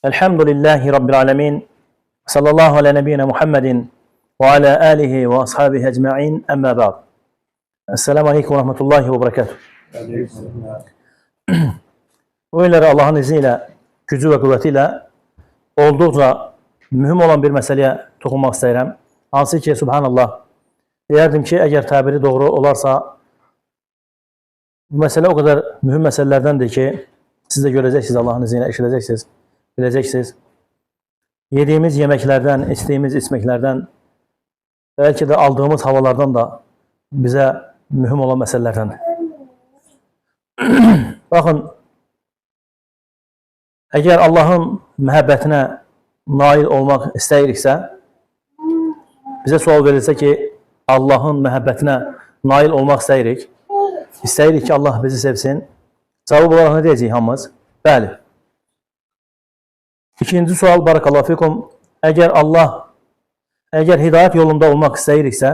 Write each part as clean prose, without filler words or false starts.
Elhamdülillahi Rabbil alemin. Sallallahu ala nebiyyina Muhammedin ve ala alihi ve ashabihi ecma'in. Amma ba'd. Esselamu aleyküm ve rahmetullahi ve berekatuhu. Bu günləri Allahın izniyle, gücü ve kuvvetiyle olduqca mühüm olan bir meseleye toxunmaq istəyirəm. Hansı ki, subhanallah, deyərdim ki, əgər təbiri doğru olarsa, bu məsələ o kadar mühüm məsələlərdəndir ki, siz də görəcəksiniz Allahın izniyle, eşidəcəksiniz, biləcəksiniz. Yediğimiz yeməklərdən, içdiyimiz içməklərdən, belki de aldığımız havalardan da bize mühüm olan məsələlərdən. Baxın, əgər Allahın məhəbbətinə nail olmaq istəyiriksə, bizə sual verilsə ki, Allahın məhəbbətinə nail olmaq istəyirik ki, Allah bizi sevsin. Cavab olaraq nə deyəcəyik hamımız? Bəli. İkinci sual, barakallahu fikum, əgər hidayət yolunda olmaq istəyiriksə,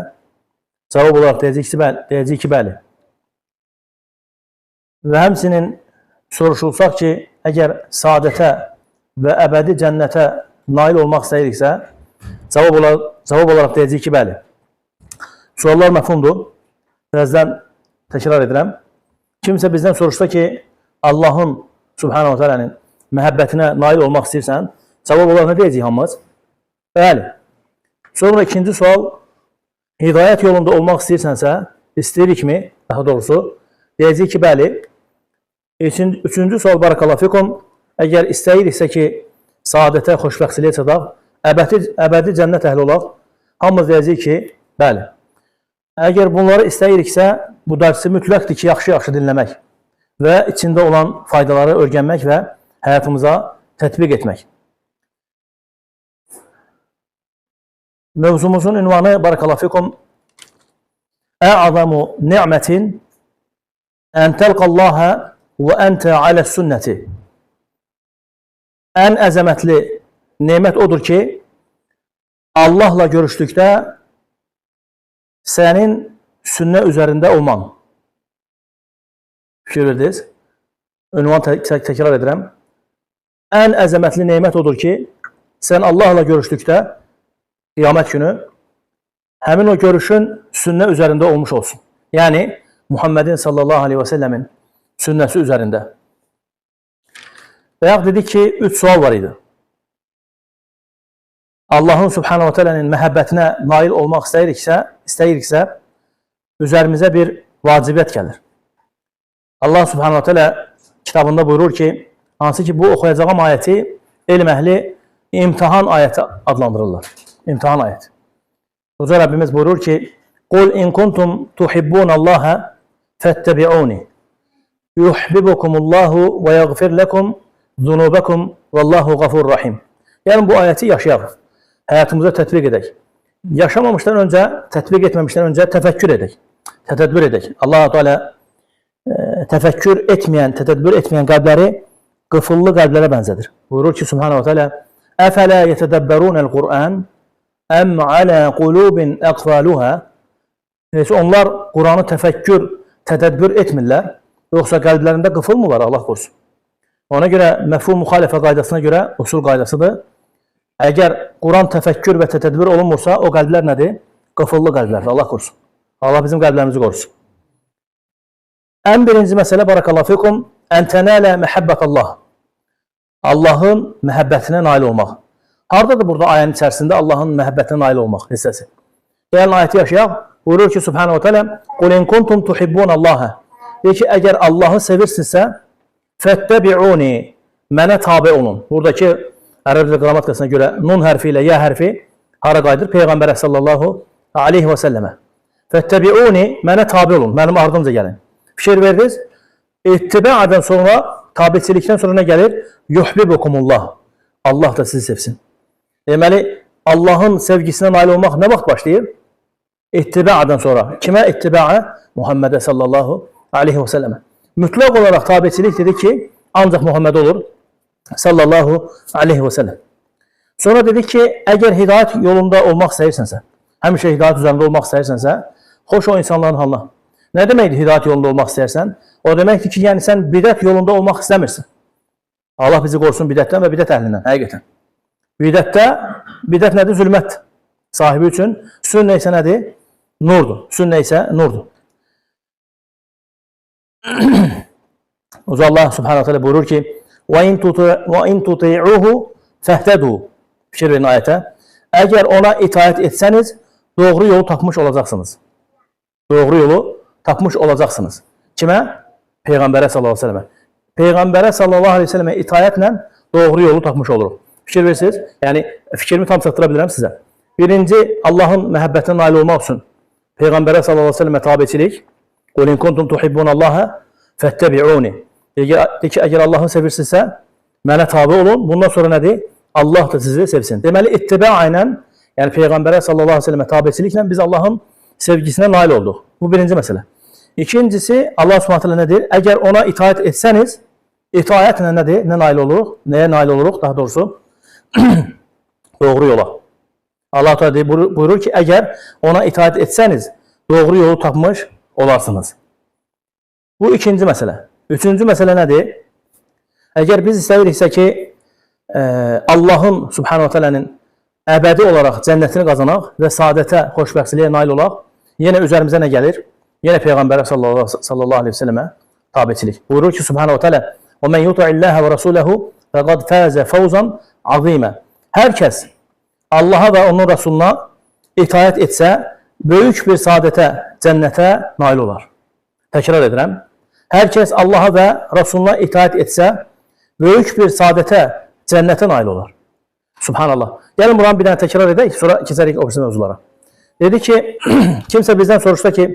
cavab olaraq deyəcəyik ki, bəli. Və həmsinin soruşulsaq ki, əgər saadətə və əbədi cənnətə nail olmaq istəyiriksə, cavab olaraq deyəcəyik ki, bəli. Suallar məfhumdur. Birazdan təkrar edirəm. Kimsə bizdən soruşsa ki, Allahın Subhanahu wa Ta'ala'nın məhəbbətinə nail olmaq istəyirsən, cavab olaraq nə deyəcəyik hamımız? Bəli. Sonra ikinci sual, hidayət yolunda olmaq istəyirsənsə, istəyirikmi? Daha doğrusu, deyəcəyik ki, bəli. Üçüncü sual, barakallahu fikum, əgər istəyiriksə ki, saadətə, xoşbəxtçiliyə çataq, əbədi cənnət əhli olaq, hamımız deyəcəyik ki, bəli. Əgər bunları istəyiriksə, bu dərsi mütləqdir ki, yaxşı-yaxşı dinləmək və içində olan faydaları öyrənmək və həyatımıza tətbiq etmək. Mövzumuzun ünvanı, barakallahu fikum, Ə'azamu ni'mətin ən təlqallaha və əntə aləs sünnəti. Ən əzəmətli nemət odur ki, Allahla görüşdükdə sənin sünnə üzərində olman. Fikir verdiniz? Ünvan təkrar edirəm. Ən əzəmətli nemət odur ki, sən Allahla görüşdükdə, qiyamət günü, həmin o görüşün sünnə üzərində olmuş olsun. Yəni, Muhammedin sallallahu aleyhi və səlləmin sünnəsi üzərində. Və yaxud dedik ki, 3 sual var idi. Allahın Subhanahu wa Ta'ala'nın məhəbbətinə nail olmaq istəyiriksə, üzərimizə bir vacibiyyət gəlir. Allah Subhanahu wa Ta'ala kitabında buyurur ki, hansı ki bu oxuyacağım ayəti elm əhli imtihan ayəti adlandırırlar. İmtihan ayəti. Uca Rabbimiz buyurur ki, قُلْ اِنْ كُنْتُمْ تُحِبُّونَ اللّٰهَ فَاتَّبِعُونِ يُحْبِبُكُمُ اللّٰهُ وَيَغْفِرْ لَكُمْ ذُنُوبَكُمْ وَاللّٰهُ غَفُورٌ رَحِيمٌ. Yəni bu ayəti yaşayaq, həyatımıza tətbiq edək. Yaşamamışdan öncə, tətbiq etməmişdən öncə təfəkkür edək, tətəbbür edək. Allah-u Teala təfəkkür etməyən, tətəbbür etməyən qəlbləri qıfıllı qəlblərə bənzədir. Buyurur ki, Subhanahu wa Ta'ala, əfələ yətədəbbərunəl Qur'an əm alə qulubin əqfaluhə. Onlar Qur'anı təfəkkür, tətəbbür etmirlər, yoxsa qəlblərində qıfıl mı var, Allah qorusun? Ona görə məfhum müxalifə qaydasına görə usul qaydasıdır. Əgər Quran təfəkkür və tətəbbür olunmursa, o qəlblər nədir? Qıfıllı qəlblərdir, Allah qorusun. Allah bizim qəlblərimizi qorusun. Ən birinci məsələ, barakallahu fikum, ən tənələ məhəbbətallah. Allahın məhəbbətinə nail olmaq. Haradadır burada ayənin içərisində Allahın məhəbbətinə nail olmaq hissəsi? Gəlin ayəti yaşayaq. Buyurur ki, Subhanahu wa Ta'ala, قُلْ اِنْ كُنْتُمْ تُحِبُّونَ اللّٰهَ. Deyir ki, əgər Allahı sevirsinizsə, فَاتَّبِعُونِ, mənə tabi olun. Buradakı Ərəbcə qrammatikasına görə nun hərfi ilə ya hərfi hara qayıdır? Peyğəmbərə sallallahu aleyhi və səlləmə. Fəttəbi'uni, mənə tabi olun, mənim ardımca gəlin. Fikir verdiniz? İttibə'dən sonra, tabiçilikdən sonra nə gəlir? Yuhbibukumullah. Allah da sizi sevsin. Deməli, Allahın sevgisinə nail olmaq nə vaxt başlayır? İttibə'dən sonra. Kimə ittibə'ə? Muhammedə sallallahu aleyhi və səlləmə. Mütləq olaraq tabiçilik dedi ki, ancaq Muhammed olur. Sallallahu aleyhi və səlləm. Sonra dedik ki, əgər hidayət yolunda olmaq istəyirsənsə, həmişə hidayət üzərində olmaq istəyirsənsə, xoş o insanların halına. Nə deməkdir hidayət yolunda olmaq istəyirsən? O deməkdir ki, yəni sən bidət yolunda olmaq istəmirsən. Allah bizi qorusun bidətdən və bidət əhlindən, həqiqətən. Bidət nədir? Zülmət sahibi üçün. Sünnə isə nədir? Nurdur. Sünnə isə nurdur. Allah subhanahu teala buyurur ki, وَاِنْ تُطِعُوهُ فَهْتَدُوا Fikir verin ayətə. Əgər ona itaət etsəniz, doğru yolu tapmış olacaqsınız. Doğru yolu tapmış olacaqsınız. Kimə? Peyğəmbərə sallallahu aleyhi ve sellemə. Peyğəmbərə sallallahu aleyhi ve sellemə itaətlə doğru yolu tapmış oluruq. Fikir verirsiniz. Yəni, fikrimi tam çatdıra bilirəm sizə. Birinci, Allahın məhəbbətinə nail olmaq üçün Peyğəmbərə sallallahu aleyhi ve sellemə tabiçilik. قُلْ إِنْ كُنْتُمْ تُحِبُّونَ اللّٰهَ فَاتَّبِعُونِ De ki, əgər Allahı sevirsinizsə, mənə tabi olun. Bundan sonra nədir? Allah da sizi sevsin. Deməli, ittiba ilə, yəni Peyğəmbərə sallallahu aleyhi ve sellemə tabiçiliklə biz Allahın sevgisinə nail olduq. Bu birinci məsələ. İkincisi, Allah subhanahu teala nədir? Əgər ona itaət etsəniz, itaətlə nədir? Nə nail oluruq? Nəyə nail oluruq? Daha doğrusu, doğru yola. Allah Teala buyurur ki, əgər ona itaət etsəniz, doğru yolu tapmış olarsınız. Bu ikinci məsələ. Üçüncü məsələ nədir? Əgər biz istəyiriksə ki, Allahın subhanahu teala'nın əbədi olaraq cənnətini qazanaq və saadətə, xoşbəxtliyə nail olaq, yenə üzərimizə nə gəlir? Yenə Peyğəmbərə sallallahu aleyhi ve sellemə tabiçilik. Buyurur ki, subhanahu teala, وَمَنْ يُطَعِ اللّٰهَ وَرَسُولَهُ فَقَدْ فَازَ فَوْزًا عَظِيمًا Hər kəs Allaha və onun Rasuluna itaət etsə, böyük bir saadətə, cənnətə nail olar. Təkrar edirəm. Hər kəs Allaha və Rasuluna itaət etsə, böyük bir saadətə, cənnətə nail olar. Subhanallah. Gəlin buranı bir dənə təkrar edək, sonra keçərik o birisi mövzulara. Dedi ki, kimsə bizdən soruşsa ki,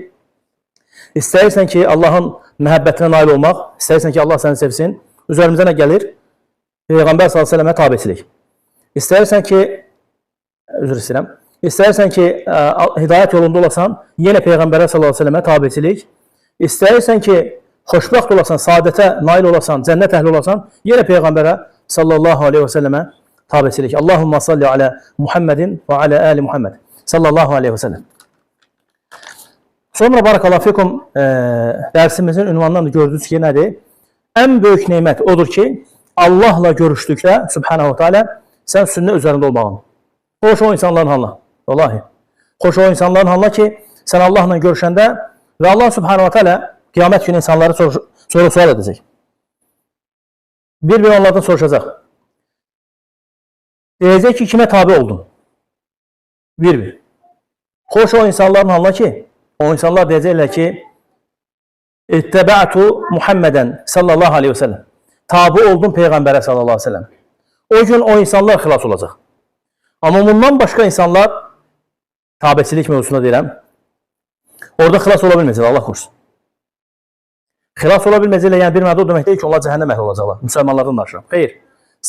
istəyirsən ki, Allahın məhəbbətinə nail olmaq, istəyirsən ki, Allah səni sevsin, üzərimizə nə gəlir? Peyğəmbər sallallahu aleyhi ve sellemə tabiçilik. İstəyirsən ki, üzr istəyirəm, istəyirsən ki, hidayət yolunda olasan, yenə Peyğəmbərə sallallahu aleyhi ve sellemə tabiçilik. İstəyirsən ki, xoşbəxt olasan, saadətə nail olasan, cənnət əhli olasan, yenə Peyğəmbərə sallallahu aleyhi ve sellemə tabiçilik. Allahumma salli ala Muhammedin və ala ali Muhammed sallallahu aleyhi ve sellem. Sonra barakallahu fikum dərsimizin ünvanından da gördünüz ki, nədir? Ən böyük neymət odur ki, Allahla görüşdükdə, subhanahu teala, sən sünnə üzərində olmağın. Xoş o insanların halına. Vallahi. Xoş o insanların halına ki, sən Allahla görüşəndə və Allah subhanahu teala qiyamət günü insanları sonra sual edəcək. Bir onlardan soruşacaq. Deyəcək ki, kimə tabi oldun? Bir. Xoş o insanların halına ki, o insanlar deyəcəklər ki, İttəbə'tu Muhammeden sallallahu aleyhi ve sellem. Tabi oldum Peyğəmbərə sallallahu aleyhi ve sellem. O gün o insanlar xilas olacaq. Amma bundan başqa insanlar, tabiçilik mövzusunda deyirəm, orada xilas ola bilməyəcəklər, Allah qorusun. Xilas ola bilməyəcəklər, yəni bir mədə o demək deyil ki, onlar cəhənnəm əhli olacaqlar, müsəlmanlardan danışıram. Xeyr,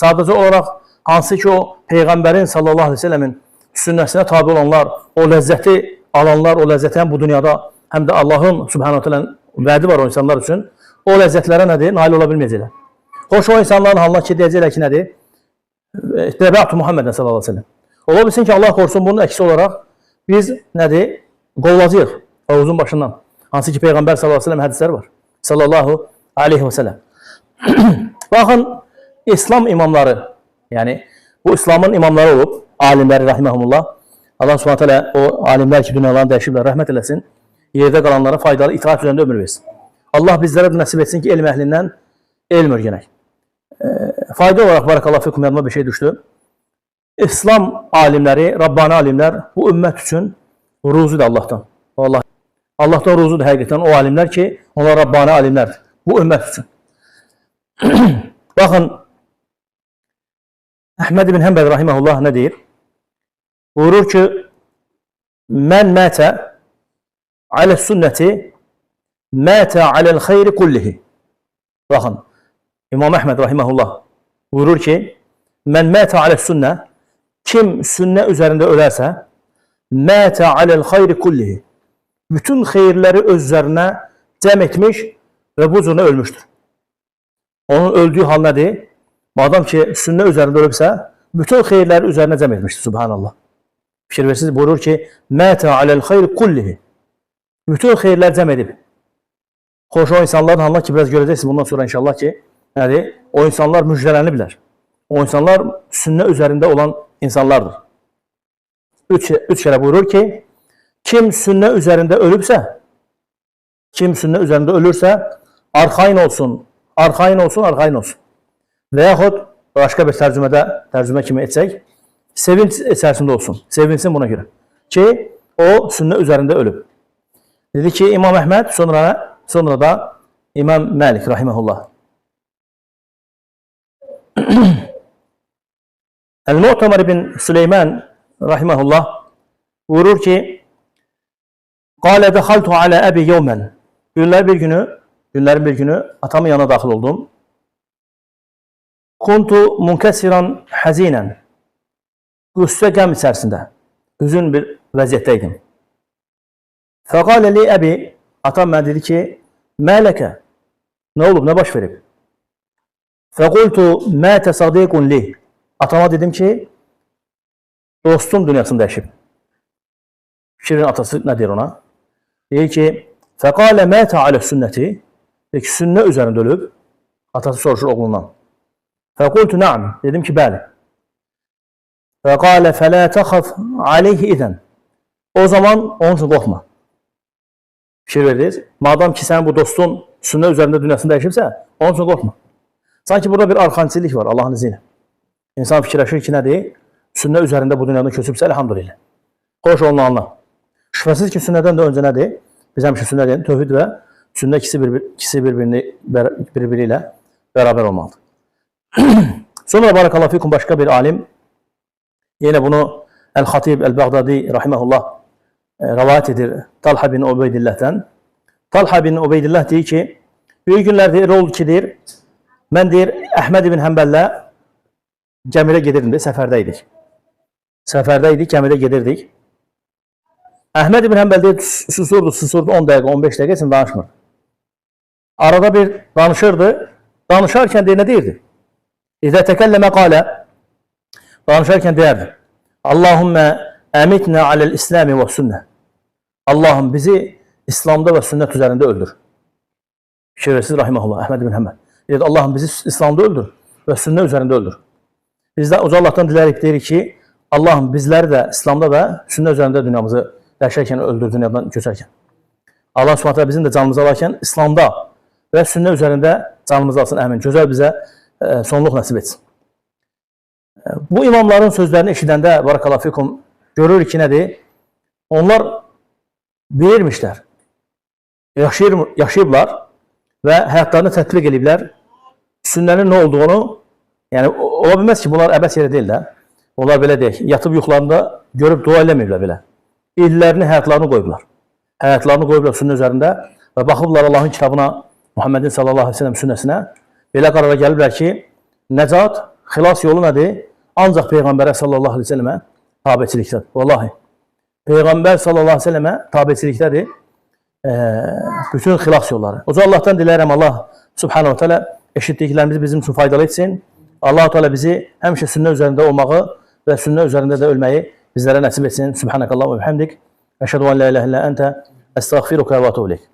sadəcə olaraq hansı ki o Peyğəmbərin sallallahu aleyhi ve sellemin sünnəsinə tabi olanlar, o ləzzəti alanlar, o ləzzəti həm bu dünyada, həm də Allahın subhanahu teala'nın vədi var o insanlar üçün, o ləzzətlərə nədir? Nail ola bilməyəcəklər. Xoş o insanların halına ki, deyəcəklər ki, nədir? İttəbə'tu Muhammeden sallallahu aleyhi ve sellem. Ola bilsin ki, Allah qorusun bunun əksi olaraq biz nədir? Qovulacağıq Oğuzun başından. Hansı ki, Peyğəmbər sallallahu aleyhi ve sellem hədisləri var. Sallallahu aleyhi ve sellem. Baxın, İslam imamları, yəni bu İslamın imamları olub, alimləri rahiməhumullah. Allah subhanahu teala o alimlər ki, dünyalarını dəyişiblər, rəhmət eləsin. Yerdə qalanlara faydalı itaat üzərində ömür versin. Allah bizlərə də nəsib etsin ki, elm əhlindən elm öyrənək. Fayda olaraq barakallahu fikum yadıma bir şey düşdü. İslam alimləri, Rabbani alimlər bu ümmət üçün ruzudur Allahdan. Vallahi Allahdan ruzudur həqiqətən o alimlər ki, onlar Rabbani alimlərdir. Bu ümmət üçün. Baxın, Əhməd ibn Həmbəl rahiməhullah nə deyir? Buyurur ki, mən mətə alə sünnəti mətə aləl xeyri kullihi. Baxın, İmam Əhməd rahiməhullah buyurur ki, mən mətə alə sünnə, kim sünnə üzərində ölərsə, mətə aləl xeyri kullihi. Bütün xeyirləri öz üzərinə cəm etmiş və bu cürünə ölmüşdür. Onun öldüyü hal nədir? Madam ki, sünnə üzərində ölübsə, bütün xeyirləri üzərinə cəm etmişdir, subhanallah. Fikir versiniz, buyurur ki, mətə aləl xeyri kullihi. Bütün xeyirlər cəm edib. Xoş o insanların halına ki, biraz görəcəksiniz bundan sonra inşallah ki, nədir? O insanlar müjdeləniblər. O insanlar sünnə üzərində olan insanlardır. Üç kere buyurur ki, kim sünnə üzərində ölübsə, kim sünnə üzərində ölürsə, arxain olsun, arxain olsun, arxain olsun. Və yaxud başqa bir tərcümə kimi etsək, sevinç içərisində olsun, sevinsin buna görə ki, o sünnə üzərində ölüb. Dedi ki, İmam Əhməd, sonra da İmam Məlik, rahiməhullah. El-Mu'tamar ibn Süleyman, rahiməhullah, buyurur ki, Qale dəxaltu alə əbi yevmən. Günlərin bir günü atamın yanına daxil oldum. Kuntu munkəsiran həzinən. Qüssə qəm içərisində. Üzün bir vəziyyətdəydim. Fəqalə li əbi. Atam mənə dedi ki, mələkə. Nə olub, nə baş verib? Fəqultu mətə sadiqun li. Atama dedim ki, dostum dünyasını dəyişib. Şirin atası nə deyir ona? Deyir ki, fəqalə mətə alə sünnəti. Deyir ki, sünnə üzərində ölüb. Atası soruşur oğlundan. Fəqultu na'am. Dedim ki, bəli. Fəqalə fələ təxaf aleyhi idən. O zaman onun üçün qorxma. Fikir verir. Madam ki, sənin bu dostun sünnə üzərində dünyasını dəyişibsə, onun üçün qorxma. Sanki burada bir arxançilik var Allahın izni ilə. İnsan fikirləşir ki, nədir? Sünnə üzərində bu dünyada köçübsə, elhamdülillah. Xoş olun anla. Şübhəsiz ki, sünnədən də öncə nədir? Biz həmişə sünnə deyək, tövhid və sünnə ikisi birbiri ilə bərabər olmalıdır. Sonra barakallahu fikum başqa bir alim, yenə bunu El-Xatib El-Bağdadi rahiməhullah rəvayət edir Talha bin Ubeydillah'dan. Talha bin Ubeydillah deyir ki, bir günlərdə oldu ki, deyir, mən deyir, Əhməd ibn Həmbəllə gəmidə gedirdim, səfərdəydik. Səfərdəydik, gəmidə gedirdik. Əhməd ibn Həmbəl deyir, susurdu 10 dəqiqə, 15 dəqiqə üçün danışmır. Arada bir danışırdı, danışarkən deyir, nə deyirdi? İzə təkəlləmə qalə, danışarkən deyərdi, Allahümmə əmitnə aləl-İsləmi və sünnə. Allahım bizi İslamda və sünnət üzərində öldür. Şerefsiz rahiməhullah, Əhməd ibn Həmbəl. Deyir, Allahım bizi İslamda öldür və sünnə üzərində öldür. Biz də uca Allahdan dilərik, deyirik ki, Allahım bizləri də İslamda və sünnə üzərində dünyamızı dəyişərkən öldür, dünyadan köçərkən. Allah Subhanahu bizim də canımızı alarkən İslamda və sünnə üzərində canımızı alsın, əmin. Gözəl bizə sonluq nəsib etsin. Bu imamların sözlərini eşidəndə, barakallahu fikum, görürük ki, nədir? Onlar bilirmişlər, yaşayıblar və həyatlarını tətbiq ediblər. Sünnənin nə olduğunu, yəni ola bilməz ki, bunlar əbəs yerə deyil də. Onlar belə deyək, yatıb yuxularında görüb dua eləməyiblər belə. İllərini, həyatlarını qoyublar. Həyatlarını qoyublar sünnə üzərində və baxıblar Allahın kitabına, Muhammedin sallallahu aleyhi ve sellem sünnəsinə. Belə qərara gəliblər ki, nəcat, xilas yolu nədir? Ancaq Peyğəmbərə sallallahu aleyhi ve sellemə tabiçilikdədir. Vallahi, Peyğəmbər sallallahu aleyhi ve sellemə tabiçilikdədir bütün xilas yolları. O zaman Allahdan diləyirəm, Allah subhanahu teala eşitdiklərimizi bizim üçün faydalı etsin. Allah-u Teala bizi həmişə sünnə üzərində olmağı və sünnə üzərində də ölməyi bizlərə nəsib etsin. Subhanakallahu ve bihamdik. Eşhedü en la ilahe illa ente estağfiruka ve etûbü ileyk.